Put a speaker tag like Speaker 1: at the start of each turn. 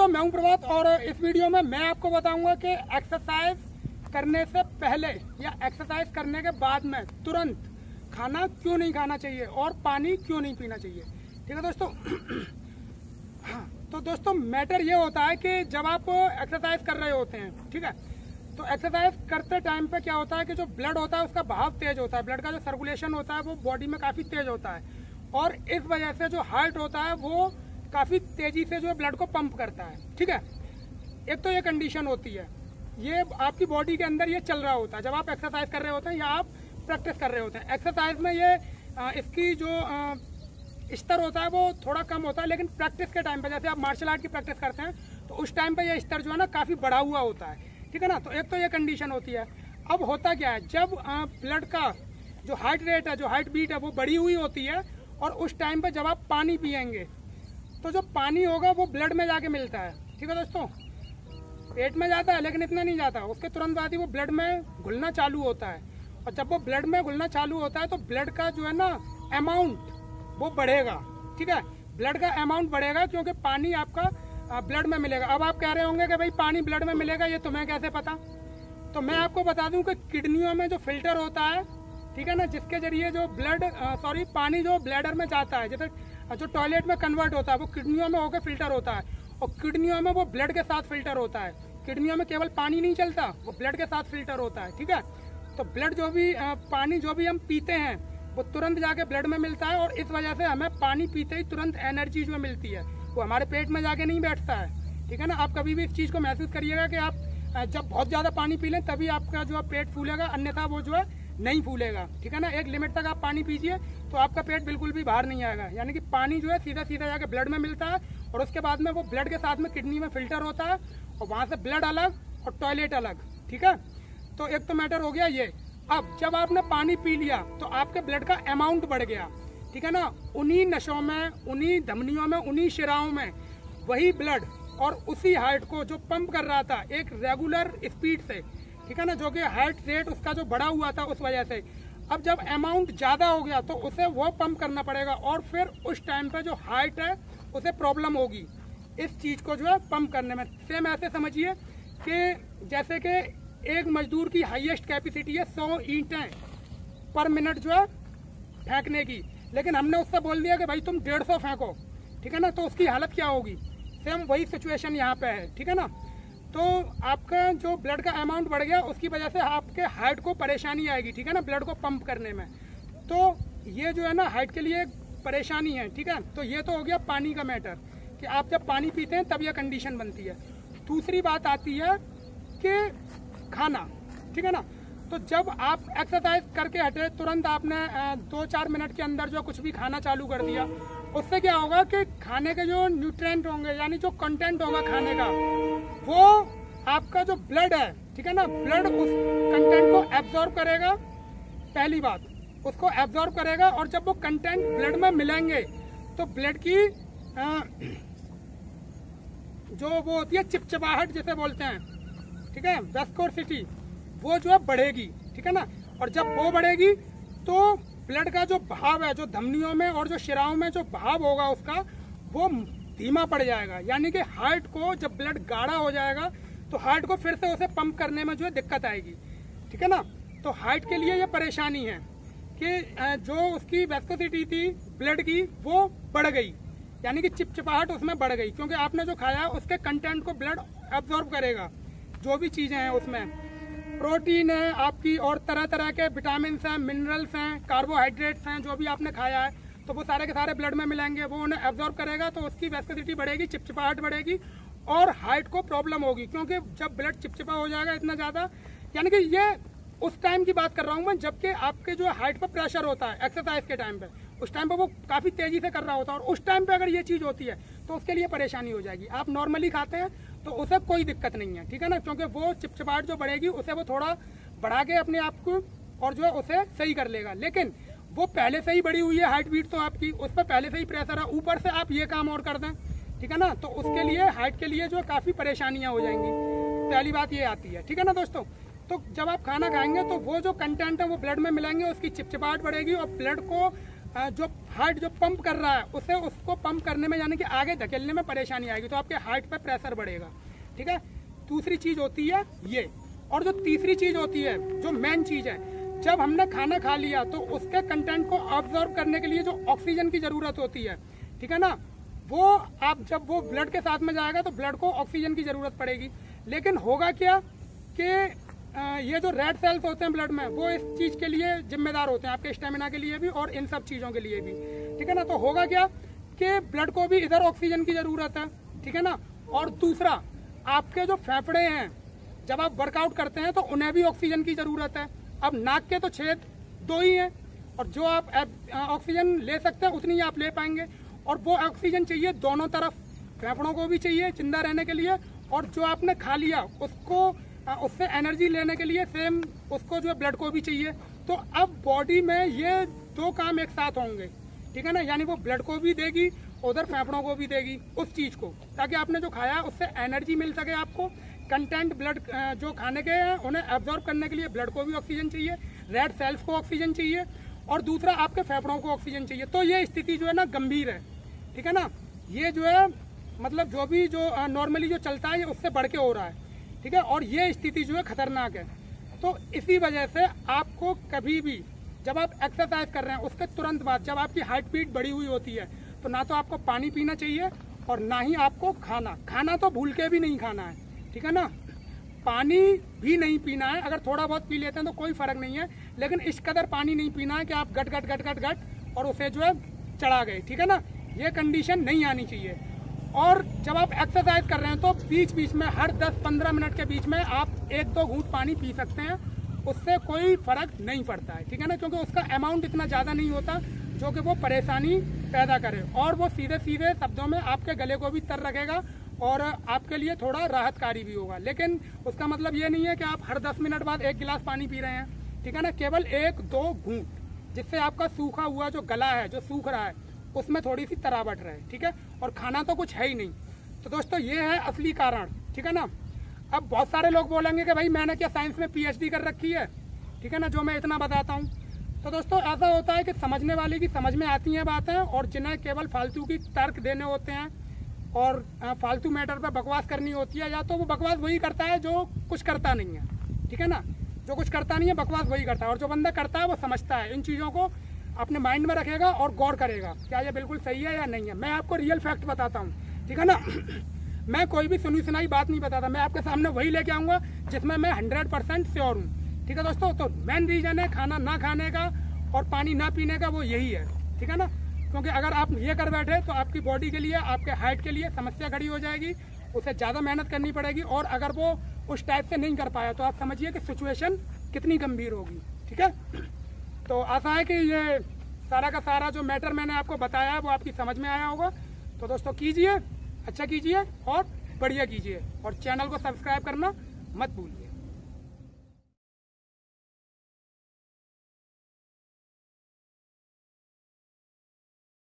Speaker 1: दोस्तों, मैं हूं प्रभात और इस वीडियो में मैं आपको बताऊंगा कि एक्सरसाइज करने से पहले या एक्सरसाइज करने के बाद में तुरंत खाना क्यों नहीं खाना चाहिए और पानी क्यों नहीं पीना चाहिए। ठीक है दोस्तों। हाँ, तो दोस्तों मैटर ये होता है कि जब आप एक्सरसाइज कर रहे होते हैं, ठीक है, तो एक्सरसाइज करते टाइम पे क्या होता है कि जो ब्लड होता है उसका बहाव तेज होता है, ब्लड का जो सर्कुलेशन होता है वो बॉडी में काफ़ी तेज होता है और इस वजह से जो हार्ट होता है वो काफ़ी तेजी से जो ब्लड को पंप करता है। ठीक है, एक तो ये कंडीशन होती है, ये आपकी बॉडी के अंदर ये चल रहा होता है जब आप एक्सरसाइज कर रहे होते हैं या आप प्रैक्टिस कर रहे होते हैं। एक्सरसाइज में ये इसकी जो स्तर होता है वो थोड़ा कम होता है, लेकिन प्रैक्टिस के टाइम पे जैसे आप मार्शल आर्ट की प्रैक्टिस करते हैं तो उस टाइम पे ये स्तर जो है ना काफ़ी बढ़ा हुआ होता है। ठीक है ना, तो एक तो ये कंडीशन होती है। अब होता क्या है, जब ब्लड का जो हार्ट रेट है, जो हार्ट बीट है वो बढ़ी हुई होती है और उस टाइम पे जब आप पानी पियेंगे तो जो पानी होगा वो ब्लड में जाके मिलता है। ठीक है दोस्तों, पेट में जाता है लेकिन इतना नहीं जाता, उसके तुरंत बाद ही वो ब्लड में घुलना चालू होता है और जब वो ब्लड में घुलना चालू होता है तो ब्लड का जो है ना अमाउंट वो बढ़ेगा। ठीक है, ब्लड का अमाउंट बढ़ेगा क्योंकि पानी आपका ब्लड में मिलेगा। अब आप कह रहे होंगे कि भाई पानी ब्लड में मिलेगा, ये तुम्हें कैसे पता? तो मैं आपको बता दूं कि किडनियों में जो फिल्टर होता है, ठीक है ना, जिसके जरिए जो पानी जो ब्लैडर में जाता है, जैसे जो टॉयलेट में कन्वर्ट होता है वो किडनियों में होकर फिल्टर होता है और किडनियों में वो ब्लड के साथ फिल्टर होता है। किडनियों में केवल पानी नहीं चलता, वो ब्लड के साथ फिल्टर होता है। ठीक है, तो ब्लड जो भी पानी जो भी हम पीते हैं वो तुरंत जाके ब्लड में मिलता है और इस वजह से हमें पानी पीते ही तुरंत एनर्जी जो मिलती है वो हमारे पेट में जाके नहीं बैठता है। ठीक है ना, आप कभी भी इस चीज़ को महसूस करिएगा कि आप जब बहुत ज़्यादा पानी पी लें तभी आपका जो पेट फूलेगा, अन्यथा वो जो है नहीं फूलेगा। ठीक है ना, एक लिमिट तक आप पानी पीजिए तो आपका पेट बिल्कुल भी बाहर नहीं आएगा। यानी कि पानी जो है सीधा सीधा जाके ब्लड में मिलता है और उसके बाद में वो ब्लड के साथ में किडनी में फिल्टर होता है और वहाँ से ब्लड अलग और टॉयलेट अलग। ठीक है, तो एक तो मैटर हो गया ये। अब जब आपने पानी पी लिया तो आपके ब्लड का अमाउंट बढ़ गया। ठीक है ना, उन्हीं नसों में, उन्हीं धमनियों में, उन्हीं शिराओं में वही ब्लड और उसी हार्ट को जो पंप कर रहा था एक रेगुलर स्पीड से, ठीक है ना, जो कि हार्ट रेट उसका जो बढ़ा हुआ था उस वजह से अब जब अमाउंट ज़्यादा हो गया तो उसे वो पंप करना पड़ेगा और फिर उस टाइम पे जो हार्ट है उसे प्रॉब्लम होगी इस चीज़ को जो है पंप करने में। सेम ऐसे समझिए कि जैसे कि एक मजदूर की हाईएस्ट कैपेसिटी है 100 ईंटें पर मिनट जो है फेंकने की, लेकिन हमने उससे बोल दिया कि भाई तुम 150 फेंको। ठीक है ना, तो उसकी हालत क्या होगी? सेम वही सिचुएशन यहाँ पे है। ठीक है ना, तो आपका जो ब्लड का अमाउंट बढ़ गया उसकी वजह से आपके हार्ट को परेशानी आएगी। ठीक है ना, ब्लड को पंप करने में, तो ये जो है ना हार्ट के लिए परेशानी है। ठीक है, तो ये तो हो गया पानी का मैटर कि आप जब पानी पीते हैं तब यह कंडीशन बनती है। दूसरी बात आती है कि खाना। ठीक है ना, तो जब आप एक्सरसाइज करके हटे तुरंत आपने 2-4 मिनट के अंदर जो कुछ भी खाना चालू कर दिया, उससे क्या होगा कि खाने के जो न्यूट्रिएंट होंगे यानी जो कंटेंट होगा खाने का वो आपका जो ब्लड है, ठीक है ना, ब्लड उस कंटेंट को एब्जॉर्ब करेगा। पहली बात, उसको एब्जॉर्ब करेगा और जब वो कंटेंट ब्लड में मिलेंगे तो ब्लड की जो वो होती है चिपचिपाहट जिसे बोलते हैं, ठीक है, वेस्कोसिटी, वो जो है बढ़ेगी। ठीक है ना, और जब वो बढ़ेगी तो ब्लड का जो बहाव है, जो धमनियों में और जो शिराओं में जो बहाव होगा उसका वो धीमा पड़ जाएगा। यानी कि हार्ट को जब ब्लड गाढ़ा हो जाएगा तो हार्ट को फिर से उसे पंप करने में जो है दिक्कत आएगी। ठीक है ना, तो हार्ट के लिए ये परेशानी है कि जो उसकी वेस्कोसिटी थी ब्लड की वो बढ़ गई, यानी कि चिपचिपाहट उसमें बढ़ गई क्योंकि आपने जो खाया उसके कंटेंट को ब्लड एब्जॉर्ब करेगा। जो भी चीज़ें हैं उसमें प्रोटीन है आपकी और तरह तरह के विटामिन हैं, मिनरल्स हैं, कार्बोहाइड्रेट्स हैं, जो भी आपने खाया है तो वो सारे के सारे ब्लड में मिलेंगे, वो उन्हें एब्जॉर्ब करेगा तो उसकी वेस्कोसिटी बढ़ेगी, चिपचिपाहट बढ़ेगी और हार्ट को प्रॉब्लम होगी। क्योंकि जब ब्लड चिपचिपा हो जाएगा इतना ज़्यादा, यानी कि ये उस टाइम की बात कर रहा हूँ मैं जबकि आपके जो हार्ट पर प्रेशर होता है एक्सरसाइज के टाइम पे, उस टाइम पे वो काफ़ी तेज़ी से कर रहा होता है और उस टाइम पे अगर ये चीज़ होती है तो उसके लिए परेशानी हो जाएगी। आप नॉर्मली खाते हैं तो उसे कोई दिक्कत नहीं है। ठीक है ना, क्योंकि वो चिपचिपाहट जो बढ़ेगी उसे वो थोड़ा बढ़ा के अपने आप को और जो है उसे सही कर लेगा, लेकिन वो पहले से ही बढ़ी हुई है हार्ट बीट, तो आपकी उस पर पहले से ही प्रेशर है, ऊपर से आप ये काम और कर दें, ठीक है ना, तो उसके लिए हार्ट के लिए जो काफ़ी परेशानियाँ हो जाएंगी। पहली बात ये आती है। ठीक है ना दोस्तों, तो जब आप खाना खाएंगे तो वो जो कंटेंट है वो ब्लड में मिलेंगे, उसकी चिपचिपाहट बढ़ेगी और ब्लड को जो हार्ट जो पंप कर रहा है उसे उसको पंप करने में यानी कि आगे धकेलने में परेशानी आएगी, तो आपके हार्ट पे प्रेशर बढ़ेगा। ठीक है, दूसरी चीज होती है ये। और जो तीसरी चीज होती है, जो मेन चीज है, जब हमने खाना खा लिया तो उसके कंटेंट को ऑब्जर्व करने के लिए जो ऑक्सीजन की जरूरत होती है, ठीक है ना, वो आप जब वो ब्लड के साथ में जाएगा तो ब्लड को ऑक्सीजन की जरूरत पड़ेगी। लेकिन होगा क्या कि ये जो रेड सेल्स होते हैं ब्लड में, वो इस चीज के लिए जिम्मेदार होते हैं, आपके स्टेमिना के लिए भी और इन सब चीजों के लिए भी। ठीक है ना, तो होगा क्या कि ब्लड को भी इधर ऑक्सीजन की जरूरत है। ठीक है ना, और दूसरा आपके जो फेफड़े हैं, जब आप वर्कआउट करते हैं तो उन्हें भी ऑक्सीजन की जरूरत है। अब नाक के तो छेद 2 ही हैं और जो आप ऑक्सीजन ले सकते हैं उतनी ही आप ले पाएंगे, और वो ऑक्सीजन चाहिए दोनों तरफ, फेफड़ों को भी चाहिए जिंदा रहने के लिए, और जो आपने खा लिया उसको उससे एनर्जी लेने के लिए सेम उसको जो है ब्लड को भी चाहिए। तो अब बॉडी में ये 2 काम एक साथ होंगे। ठीक है ना, यानी वो ब्लड को भी देगी, उधर फेफड़ों को भी देगी उस चीज को, ताकि आपने जो खाया उससे एनर्जी मिल सके आपको। कंटेंट ब्लड जो खाने के हैं उन्हें एब्जॉर्ब करने के लिए ब्लड को भी ऑक्सीजन चाहिए, रेड सेल्स को ऑक्सीजन चाहिए, और दूसरा आपके फेफड़ों को ऑक्सीजन चाहिए। तो ये स्थिति जो है ना गंभीर है। ठीक है ना, ये जो है मतलब जो भी जो नॉर्मली जो चलता है ये उससे बढ़ के हो रहा है। ठीक है, और ये स्थिति जो है खतरनाक है। तो इसी वजह से आपको कभी भी जब आप एक्सरसाइज कर रहे हैं उसके तुरंत बाद जब आपकी हार्ट बीट बढ़ी हुई होती है तो ना तो आपको पानी पीना चाहिए और ना ही आपको खाना तो भूल के भी नहीं खाना है। ठीक है ना, पानी भी नहीं पीना है। अगर थोड़ा बहुत पी लेते हैं तो कोई फर्क नहीं है, लेकिन इस कदर पानी नहीं पीना है कि आप गट गट गट गट गट और उसे जो है चढ़ा गए। ठीक है ना, ये कंडीशन नहीं आनी चाहिए। और जब आप एक्सरसाइज कर रहे हैं तो बीच बीच में हर 10-15 मिनट के बीच में आप 1-2 घूंट पानी पी सकते हैं, उससे कोई फर्क नहीं पड़ता है। ठीक है ना, क्योंकि उसका अमाउंट इतना ज़्यादा नहीं होता जो कि वो परेशानी पैदा करे, और वो सीधे सीधे शब्दों में आपके गले को भी तर रखेगा और आपके लिए थोड़ा राहतकारी भी होगा। लेकिन उसका मतलब ये नहीं है कि आप हर 10 मिनट बाद 1 गिलास पानी पी रहे हैं। ठीक है ना, केवल 1-2 घूंट, जिससे आपका सूखा हुआ जो गला है, जो सूख रहा है, उसमें थोड़ी सी तरावट रहे। ठीक है, और खाना तो कुछ है ही नहीं। तो दोस्तों ये है असली कारण। ठीक है ना, अब बहुत सारे लोग बोलेंगे कि भाई मैंने क्या साइंस में PhD कर रखी है, ठीक है ना, जो मैं इतना बताता हूँ। तो दोस्तों ऐसा होता है कि समझने वाले की समझ में आती हैं बातें, और जिन्हें केवल फालतू की तर्क देने होते हैं और फालतू मैटर पर बकवास करनी होती है, या तो वो बकवास वही करता है जो कुछ करता नहीं है। ठीक है ना, जो कुछ करता नहीं है बकवास वही करता है, और जो बंदा करता है वो समझता है। इन चीज़ों को अपने माइंड में रखेगा और गौर करेगा क्या ये बिल्कुल सही है या नहीं है। मैं आपको रियल फैक्ट बताता हूँ। ठीक है ना, मैं कोई भी सुनी सुनाई बात नहीं बताता, मैं आपके सामने वही लेके आऊँगा जिसमें मैं 100% श्योर हूँ। ठीक है दोस्तों, तो मेन रीजन है खाना ना खाने का और पानी ना पीने का, वो यही है। ठीक है ना, क्योंकि अगर आप ये कर बैठे तो आपकी बॉडी के लिए, आपके हार्ट के लिए समस्या खड़ी हो जाएगी, उसे ज़्यादा मेहनत करनी पड़ेगी, और अगर वो उस टाइप से नहीं कर पाया तो आप समझिए कि सिचुएशन कितनी गंभीर होगी। ठीक है, तो आशा है कि ये सारा का सारा जो मैटर मैंने आपको बताया है वो आपकी समझ में आया होगा। तो दोस्तों कीजिए, अच्छा कीजिए और बढ़िया कीजिए, और चैनल को सब्सक्राइब करना मत भूलिए।